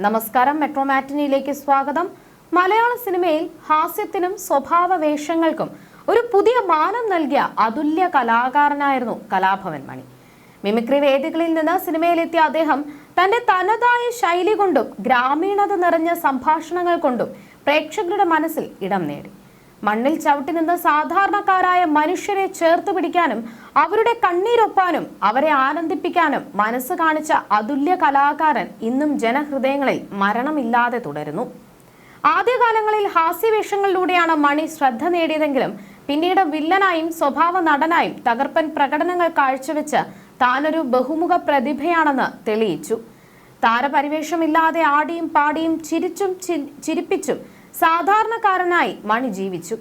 നമസ്കാരം, മെട്രോ മാറ്റിനിയിലേക്ക് സ്വാഗതം. മലയാള സിനിമയിൽ ഹാസ്യത്തിനും സ്വഭാവ വേഷങ്ങൾക്കും ഒരു പുതിയ മാനം നൽകിയ അതുല്യ കലാകാരനായിരുന്നു കലാഭവൻ മണി. മിമിക്രി വേദികളിൽ നിന്ന് സിനിമയിലെത്തിയ അദ്ദേഹം തന്റെ തനതായ ശൈലി കൊണ്ടും ഗ്രാമീണത നിറഞ്ഞ സംഭാഷണങ്ങൾ കൊണ്ടും പ്രേക്ഷകരുടെ മനസ്സിൽ ഇടം നേടി. മണ്ണിൽ ചവിട്ടി നിന്ന് സാധാരണക്കാരായ മനുഷ്യരെ ചേർത്ത് പിടിക്കാനും അവരുടെ കണ്ണീരൊപ്പാനും അവരെ ആനന്ദിപ്പിക്കാനും മനസ്സ് കാണിച്ച അതുല്യ കലാകാരൻ ഇന്നും ജനഹൃദയങ്ങളിൽ മരണമില്ലാതെ തുടരുന്നു. ആദ്യകാലങ്ങളിൽ ഹാസ്യവേഷങ്ങളിലൂടെയാണ് മണി ശ്രദ്ധ നേടിയതെങ്കിലും പിന്നീട് വില്ലനായും സ്വഭാവ നടനായും തകർപ്പൻ പ്രകടനങ്ങൾ കാഴ്ചവെച്ച് താനൊരു ബഹുമുഖ പ്രതിഭയാണെന്ന് തെളിയിച്ചു. താരപരിവേഷമില്ലാതെ ആടിയും പാടിയും ചിരിച്ചും ചിരിപ്പിച്ചും സാധാരണക്കാരനായി മണി ജീവിച്ചു.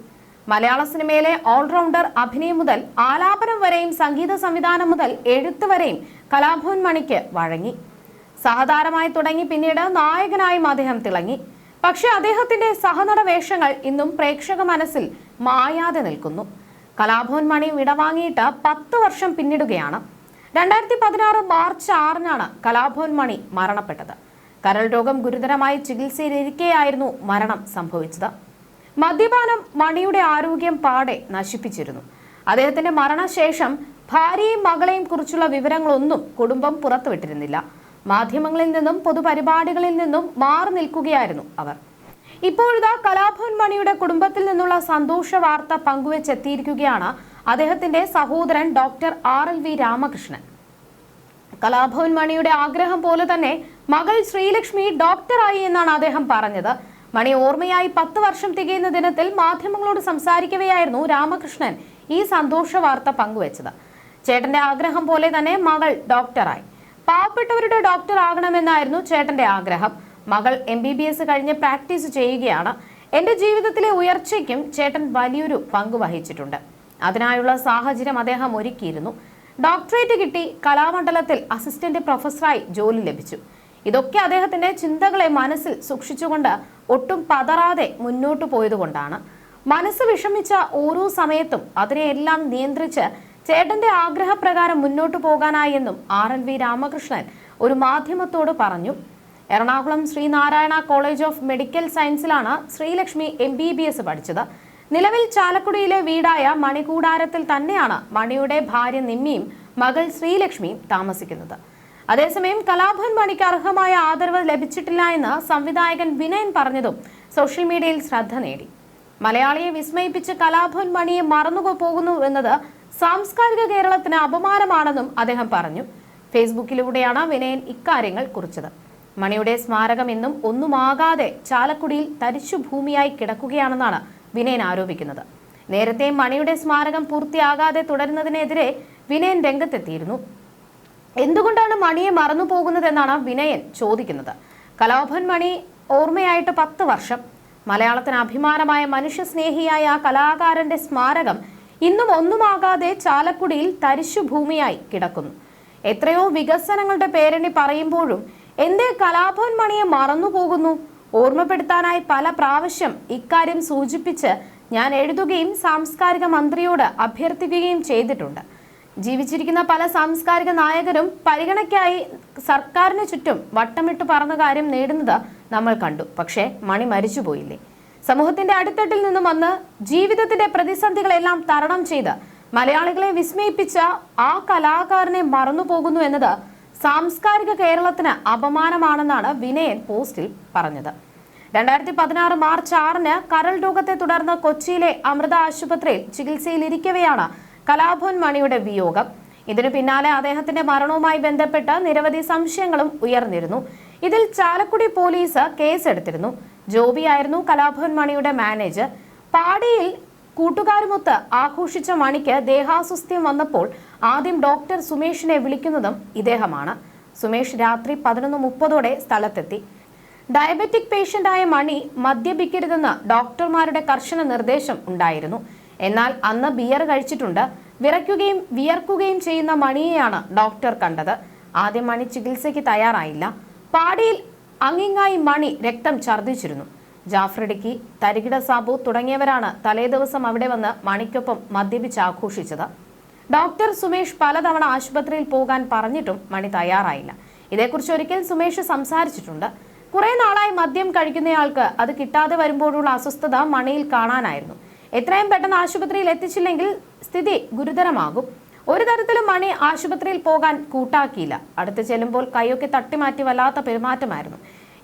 മലയാള സിനിമയിലെ ഓൾറൗണ്ടർ അഭിനയം മുതൽ ആലാപനം വരെയും സംഗീത സംവിധാനം മുതൽ എഴുത്ത് വരെയും കലാഭവൻ മണിക്ക് വഴങ്ങി. സഹതാരമായി തുടങ്ങി പിന്നീട് നായകനായും അദ്ദേഹം തിളങ്ങി. പക്ഷേ അദ്ദേഹത്തിന്റെ സഹനട വേഷങ്ങൾ ഇന്നും പ്രേക്ഷക മനസ്സിൽ മായാതെ നിൽക്കുന്നു. കലാഭവൻ മണി വിടവാങ്ങിയിട്ട് 10 വർഷം പിന്നിടുകയാണ്. 2016 മാർച്ച് 6-നാണ് കലാഭവൻ മണി മരണപ്പെട്ടത്. കരൾ രോഗം ഗുരുതരമായി ചികിത്സയിലിരിക്കെയായിരുന്നു മരണം സംഭവിച്ചത്. മദ്യപാനം മണിയുടെ ആരോഗ്യം പാടെ നശിപ്പിച്ചിരുന്നു. അദ്ദേഹത്തിന്റെ മരണശേഷം ഭാര്യയും മകളെയും കുറിച്ചുള്ള വിവരങ്ങളൊന്നും കുടുംബം പുറത്തുവിട്ടിരുന്നില്ല. മാധ്യമങ്ങളിൽ നിന്നും പൊതുപരിപാടികളിൽ നിന്നും മാറി നിൽക്കുകയായിരുന്നു അവർ. ഇപ്പോഴിതാ കലാഭവൻ മണിയുടെ കുടുംബത്തിൽ നിന്നുള്ള സന്തോഷ വാർത്ത പങ്കുവെച്ചെത്തിയിരിക്കുകയാണ് അദ്ദേഹത്തിന്റെ സഹോദരൻ ഡോക്ടർ RLV രാമകൃഷ്ണൻ. കലാഭവൻ മണിയുടെ ആഗ്രഹം പോലെ തന്നെ മകൾ ശ്രീലക്ഷ്മി ഡോക്ടറായി എന്നാണ് അദ്ദേഹം പറഞ്ഞത്. മണി ഓർമ്മയായി 10 വർഷം തികയുന്ന ദിനത്തിൽ മാധ്യമങ്ങളോട് സംസാരിക്കവെയായിരുന്നു രാമകൃഷ്ണൻ ഈ സന്തോഷ വാർത്ത പങ്കുവച്ചത്. ചേട്ടന്റെ ആഗ്രഹം പോലെ തന്നെ മകൾ ഡോക്ടറായി. പാവപ്പെട്ടവരുടെ ഡോക്ടർ ആകണമെന്നായിരുന്നു ചേട്ടന്റെ ആഗ്രഹം. മകൾ MBBS കഴിഞ്ഞ് പ്രാക്ടീസ് ചെയ്യുകയാണ്. എന്റെ ജീവിതത്തിലെ ഉയർച്ചയ്ക്കും ചേട്ടൻ വലിയൊരു പങ്ക് വഹിച്ചിട്ടുണ്ട്. അതിനായുള്ള സാഹചര്യം അദ്ദേഹം ഒരുക്കിയിരുന്നു. ഡോക്ടറേറ്റ് കിട്ടി. കലാമണ്ഡലത്തിൽ അസിസ്റ്റന്റ് പ്രൊഫസറായി ജോലി ലഭിച്ചു. ഇതൊക്കെ അദ്ദേഹത്തിന്റെ ചിന്തകളെ മനസ്സിൽ സൂക്ഷിച്ചുകൊണ്ട് ഒട്ടും പതറാതെ മുന്നോട്ടു പോയതുകൊണ്ടാണ്. മനസ്സ് വിഷമിച്ച ഓരോ സമയത്തും അതിനെയെല്ലാം നിയന്ത്രിച്ച് ചേട്ടന്റെ ആഗ്രഹപ്രകാരം മുന്നോട്ടു പോകാനായി എന്നും RLV രാമകൃഷ്ണൻ ഒരു മാധ്യമത്തോട് പറഞ്ഞു. Ernakulam Sreenarayana college of medical സയൻസിലാണ് ശ്രീലക്ഷ്മി MBBS പഠിച്ചത്. നിലവിൽ ചാലക്കുടിയിലെ വീടായ മണികൂടാരത്തിൽ തന്നെയാണ് മണിയുടെ ഭാര്യ നിമ്മിയും മകൾ ശ്രീലക്ഷ്മിയും താമസിക്കുന്നത്. അതേസമയം കലാഭവൻ മണിക്ക് അർഹമായ ആദരവ് ലഭിച്ചിട്ടില്ല എന്ന് സംവിധായകൻ വിനയൻ പറഞ്ഞതും സോഷ്യൽ മീഡിയയിൽ ശ്രദ്ധ നേടി. മലയാളിയെ വിസ്മയിപ്പിച്ച് കലാഭവൻ മണിയെ മറന്നുപോകുന്നു എന്നത് സാംസ്കാരിക കേരളത്തിന് അപമാനമാണെന്നും അദ്ദേഹം പറഞ്ഞു. ഫേസ്ബുക്കിലൂടെയാണ് വിനയൻ ഇക്കാര്യങ്ങൾ കുറിച്ചത്. മണിയുടെ സ്മാരകം ഇന്നും ഒന്നുമാകാതെ ചാലക്കുടിയിൽ തരിശു ഭൂമിയായി കിടക്കുകയാണെന്നാണ് വിനയൻ ആരോപിക്കുന്നത്. നേരത്തെ മണിയുടെ സ്മാരകം പൂർത്തിയാകാതെ തുടരുന്നതിനെതിരെ വിനയൻ രംഗത്തെത്തിയിരുന്നു. എന്തുകൊണ്ടാണ് മണിയെ മറന്നു പോകുന്നതെന്നാണ് വിനയൻ ചോദിക്കുന്നത്. കലാഭവൻ മണി ഓർമ്മയായിട്ട് 10 വർഷം. മലയാളത്തിന് അഭിമാനമായ മനുഷ്യസ്നേഹിയായ ആ കലാകാരന്റെ സ്മാരകം ഇന്നും ഒന്നുമാകാതെ ചാലക്കുടിയിൽ തരിശു ഭൂമിയായി കിടക്കുന്നു. എത്രയോ വികസനങ്ങളുടെ പേരെണ്ണി പറയുമ്പോഴും എന്തേ കലാഭവൻ മണിയെ മറന്നു പോകുന്നു? ഓർമ്മപ്പെടുത്താനായി പല പ്രാവശ്യം ഇക്കാര്യം സൂചിപ്പിച്ച് ഞാൻ എഴുതുകയും സാംസ്കാരിക മന്ത്രിയോട് അഭ്യർത്ഥിക്കുകയും ചെയ്തിട്ടുണ്ട്. ജീവിച്ചിരിക്കുന്ന പല സാംസ്കാരിക നായകരും പരിഗണനയ്ക്കായി സർക്കാരിന് ചുറ്റും വട്ടമിട്ട് പറന്ന കാര്യം നേടുന്നത് നമ്മൾ കണ്ടു. പക്ഷേ മണി മരിച്ചുപോയില്ലേ? സമൂഹത്തിന്റെ അടിത്തട്ടിൽ നിന്നും വന്ന് ജീവിതത്തിന്റെ പ്രതിസന്ധികളെല്ലാം തരണം ചെയ്ത് മലയാളികളെ വിസ്മയിപ്പിച്ച ആ കലാകാരനെ മറന്നുപോകുന്നു എന്നത് സാംസ്കാരിക കേരളത്തിന് അപമാനമാണെന്നാണ് വിനയൻ പോസ്റ്റിൽ പറഞ്ഞത്. 2016 മാർച്ച് 6-ന് കരൾ രോഗത്തെ തുടർന്ന് കൊച്ചിയിലെ അമൃത ആശുപത്രിയിൽ ചികിത്സയിലിരിക്കവെയാണ് കലാഭവൻ മണിയുടെ വിയോഗം. ഇതിനു പിന്നാലെ അദ്ദേഹത്തിന്റെ മരണവുമായി ബന്ധപ്പെട്ട് നിരവധി സംശയങ്ങളും ഉയർന്നിരുന്നു. ഇതിൽ ചാലക്കുടി പോലീസ് കേസെടുത്തിരുന്നു. ജോബിയായിരുന്നു കലാഭവൻ മണിയുടെ മാനേജർ. പാടിയിൽ കൂട്ടുകാരുമൊത്ത് ആഘോഷിച്ച മണിക്ക് ദേഹാസ്വസ്ഥ്യം വന്നപ്പോൾ ആദ്യം ഡോക്ടർ സുമേഷിനെ വിളിക്കുന്നതും ഇദ്ദേഹമാണ്. സുമേഷ് രാത്രി 11:30 സ്ഥലത്തെത്തി. ഡയബറ്റിക് പേഷ്യന്റായ മണി മദ്യപിക്കരുതെന്ന് ഡോക്ടർമാരുടെ കർശന നിർദ്ദേശം ഉണ്ടായിരുന്നു. എന്നാൽ അന്ന് ബിയർ കഴിച്ചിട്ടുണ്ട്. വിറയ്ക്കുകയും വിയർക്കുകയും ചെയ്യുന്ന മണിയെയാണ് ഡോക്ടർ കണ്ടത്. ആദ്യം മണി ചികിത്സയ്ക്ക് തയ്യാറായില്ല. പാടിയിൽ അങ്ങിങ്ങായി മണി രക്തം ഛർദ്ദിച്ചിരുന്നു. ജാഫ്രിഡിക്കി, തരികിട സാബു തുടങ്ങിയവരാണ് തലേദിവസം അവിടെ വന്ന് മണിക്കൊപ്പം മദ്യപിച്ച് ആഘോഷിച്ചത്. ഡോക്ടർ സുമേഷ് പലതവണ ആശുപത്രിയിൽ പോകാൻ പറഞ്ഞിട്ടും മണി തയ്യാറായില്ല. ഇതേക്കുറിച്ച് ഒരിക്കൽ സുമേഷ് സംസാരിച്ചിട്ടുണ്ട്. കുറെ നാളായി മദ്യം കഴിക്കുന്നയാൾക്ക് അത് കിട്ടാതെ വരുമ്പോഴുള്ള അസ്വസ്ഥത മണിയിൽ കാണാനായിരുന്നു. എത്രയും പെട്ടെന്ന് ആശുപത്രിയിൽ എത്തിച്ചില്ലെങ്കിൽ സ്ഥിതി ഗുരുതരമാകും. ഒരു തരത്തിലും മണി ആശുപത്രിയിൽ പോകാൻ കൂട്ടാക്കിയില്ല. അടുത്ത് ചെല്ലുമ്പോൾ കൈയൊക്കെ തട്ടിമാറ്റി വല്ലാത്ത പെരുമാറ്റമായിരുന്നു.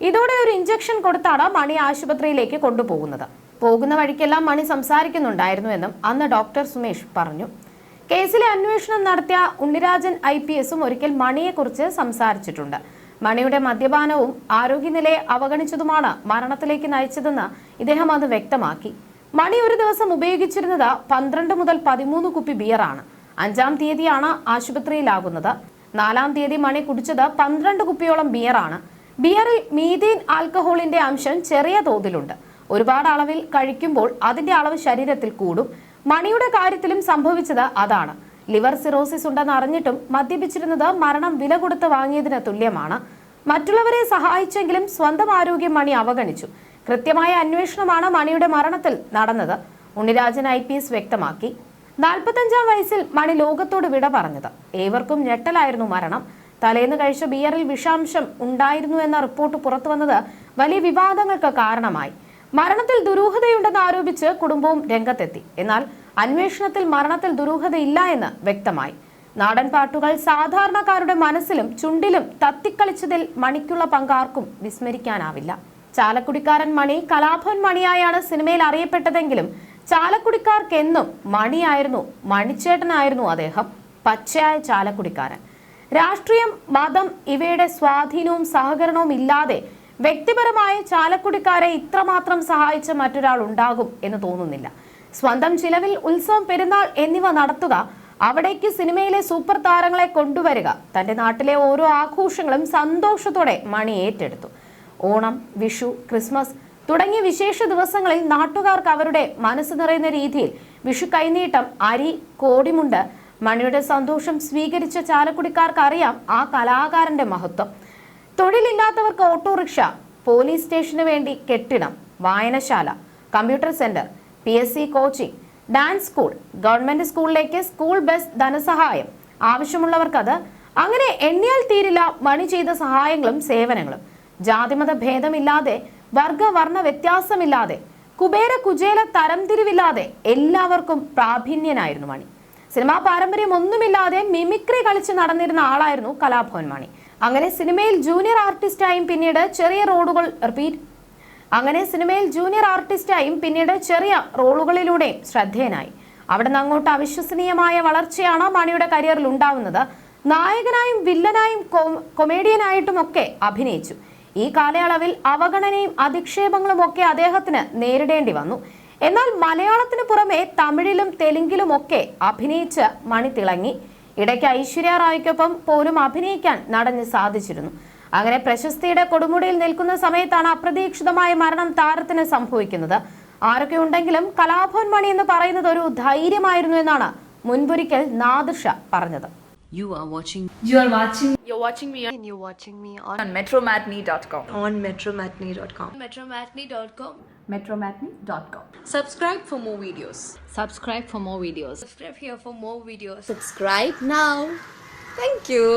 ഇതോടെ ഒരു ഇഞ്ചക്ഷൻ കൊടുത്താണ് മണി ആശുപത്രിയിലേക്ക് കൊണ്ടുപോകുന്നത്. പോകുന്ന വഴിക്കെല്ലാം മണി സംസാരിക്കുന്നുണ്ടായിരുന്നുവെന്നും അന്ന് ഡോക്ടർ സുമേഷ് പറഞ്ഞു. കേസിലെ അന്വേഷണം നടത്തിയ ഉണ്ണിരാജൻ IPS ഒരിക്കൽ മണിയെക്കുറിച്ച് സംസാരിച്ചിട്ടുണ്ട്. മണിയുടെ മദ്യപാനവും ആരോഗ്യനിലയെ അവഗണിച്ചതുമാണ് മരണത്തിലേക്ക് നയിച്ചതെന്ന് ഇദ്ദേഹം അന്ന് വ്യക്തമാക്കി. മണി ഒരു ദിവസം ഉപയോഗിച്ചിരുന്നത് 12 മുതൽ 13 കുപ്പി ബിയറാണ്. 5-ാം തീയതിയാണ് ആശുപത്രിയിലാകുന്നത്. 4-ാം തീയതി മണി കുടിച്ചത് 12 കുപ്പിയോളം ബിയറാണ്. ബിയറിൽ മീഥൈൻ ആൽക്കഹോളിന്റെ അംശം ചെറിയ തോതിലുണ്ട്. ഒരുപാട് അളവിൽ കഴിക്കുമ്പോൾ അതിന്റെ അളവ് ശരീരത്തിൽ കൂടും. മണിയുടെ കാര്യത്തിലും സംഭവിച്ചത് അതാണ്. ലിവർ സിറോസിസ് ഉണ്ടെന്ന് അറിഞ്ഞിട്ടും മദ്യപിച്ചിരുന്നത് മരണം വില കൊടുത്ത് വാങ്ങിയതിന് തുല്യമാണ്. മറ്റുള്ളവരെ സഹായിച്ചെങ്കിലും സ്വന്തം ആരോഗ്യം മണി അവഗണിച്ചു. കൃത്യമായ അന്വേഷണമാണ് മണിയുടെ മരണത്തിൽ നടന്നത്. ഉണ്ണിരാജൻ IPS വ്യക്തമാക്കി. 45-ാം വയസ്സിൽ മണി ലോകത്തോട് വിട പറഞ്ഞത്. ഏവർക്കും ഞെട്ടലായിരുന്നു മരണം. തലേന്ന് കഴിച്ച ബിയറിൽ വിഷാംശം ഉണ്ടായിരുന്നു എന്ന റിപ്പോർട്ട് പുറത്തുവന്നത് വലിയ വിവാദങ്ങൾക്ക് കാരണമായി. മരണത്തിൽ ദുരൂഹതയുണ്ടെന്ന് ആരോപിച്ച് കുടുംബവും രംഗത്തെത്തി. എന്നാൽ അന്വേഷണത്തിൽ മരണത്തിൽ ദുരൂഹതയില്ല എന്ന് വ്യക്തമായി. നാടൻ പാട്ടുകൾ സാധാരണക്കാരുടെ മനസ്സിലും ചുണ്ടിലും തത്തിക്കളിച്ചതിൽ മണിക്കുള്ള പങ്ക് ആർക്കും വിസ്മരിക്കാനാവില്ല. ചാലക്കുടിക്കാരൻ മണി കലാഭവൻ മണിയായാണ് സിനിമയിൽ അറിയപ്പെട്ടതെങ്കിലും ചാലക്കുടിക്കാർക്കെന്നും മണിയായിരുന്നു, മണിച്ചേട്ടനായിരുന്നു അദ്ദേഹം. പച്ചയായ ചാലക്കുടിക്കാരൻ. രാഷ്ട്രീയം, മതം ഇവയുടെ സ്വാധീനവും സഹകരണവും ഇല്ലാതെ വ്യക്തിപരമായ ചാലക്കുടിക്കാരെ ഇത്രമാത്രം സഹായിച്ച മറ്റൊരാൾ ഉണ്ടാകും എന്ന് തോന്നുന്നില്ല. സ്വന്തം ചിലവിൽ ഉത്സവം, പെരുന്നാൾ എന്നിവ നടത്തുക, അവിടേക്ക് സിനിമയിലെ സൂപ്പർ താരങ്ങളെ കൊണ്ടുവരിക, തന്റെ നാട്ടിലെ ഓരോ ആഘോഷങ്ങളും സന്തോഷത്തോടെ മണി ഏറ്റെടുത്തു. ഓണം, വിഷു, ക്രിസ്മസ് തുടങ്ങിയ വിശേഷ ദിവസങ്ങളിൽ നാട്ടുകാർക്ക് അവരുടെ മനസ്സ് നിറയുന്ന രീതിയിൽ വിഷു കൈനീട്ടം, അരി, കോടിമുണ്ട്, മണിയുടെ സന്തോഷം സ്വീകരിച്ച ചാലക്കുടിക്കാർക്ക് അറിയാം ആ കലാകാരന്റെ മഹത്വം. തൊഴിലില്ലാത്തവർക്ക് ഓട്ടോറിക്ഷ, പോലീസ് സ്റ്റേഷന് വേണ്ടി കെട്ടിടം, വായനശാല, computer centre, PSC coaching, dance school, government സ്കൂളിലേക്ക് സ്കൂൾ ബസ് ധനസഹായം, ആവശ്യമുള്ളവർക്കത്, അങ്ങനെ എണ്ണിയാൽ തീരില്ല മണി ചെയ്ത സഹായങ്ങളും സേവനങ്ങളും. ജാതിമത ഭേദമില്ലാതെ, വർഗവർണ്ണ വ്യത്യാസമില്ലാതെ, കുബേര കുചേല തരംതിരിവില്ലാതെ എല്ലാവർക്കും പ്രാഭിന്യനായിരുന്നു മണി. സിനിമാ പാരമ്പര്യം ഒന്നുമില്ലാതെ മിമിക്രി കളിച്ച് നടന്നിരുന്ന ആളായിരുന്നു കലാഭവൻ മണി. അങ്ങനെ സിനിമയിൽ ജൂനിയർ ആർട്ടിസ്റ്റായും പിന്നീട് ചെറിയ റോളുകളിലൂടെയും ശ്രദ്ധേയനായി. അവിടെ നിന്ന് അങ്ങോട്ട് അവിശ്വസനീയമായ വളർച്ചയാണ് മണിയുടെ കരിയറിൽ ഉണ്ടാവുന്നത്. നായകനായും വില്ലനായും കൊമേഡിയനായിട്ടും ഒക്കെ അഭിനയിച്ചു. ഈ കാലയളവിൽ അവഗണനയും അധിക്ഷേപങ്ങളും ഒക്കെ അദ്ദേഹത്തിന് നേരിടേണ്ടി വന്നു. എന്നാൽ മലയാളത്തിന് പുറമെ തമിഴിലും തെലുങ്കിലും ഒക്കെ അഭിനയിച്ച് മണി തിളങ്ങി. ഇടയ്ക്ക് ഐശ്വര്യ റായ്ക്കൊപ്പം പോലും അഭിനയിക്കാൻ നടന് സാധിച്ചിരുന്നു. അങ്ങനെ പ്രശസ്തിയുടെ കൊടുമുടിയിൽ നിൽക്കുന്ന സമയത്താണ് അപ്രതീക്ഷിതമായ മരണം താരത്തിന് സംഭവിക്കുന്നത്. ആരൊക്കെ ഉണ്ടെങ്കിലും കലാഭവൻ മണി എന്ന് പറയുന്നത് ഒരു ധൈര്യമായിരുന്നു എന്നാണ് മുൻപൊരിക്കൽ നാദിർഷ പറഞ്ഞത്. You're watching me on metromatney.com. metromatney.com. Subscribe for more videos. Subscribe for more videos. Subscribe here for more videos. Subscribe now. Thank you.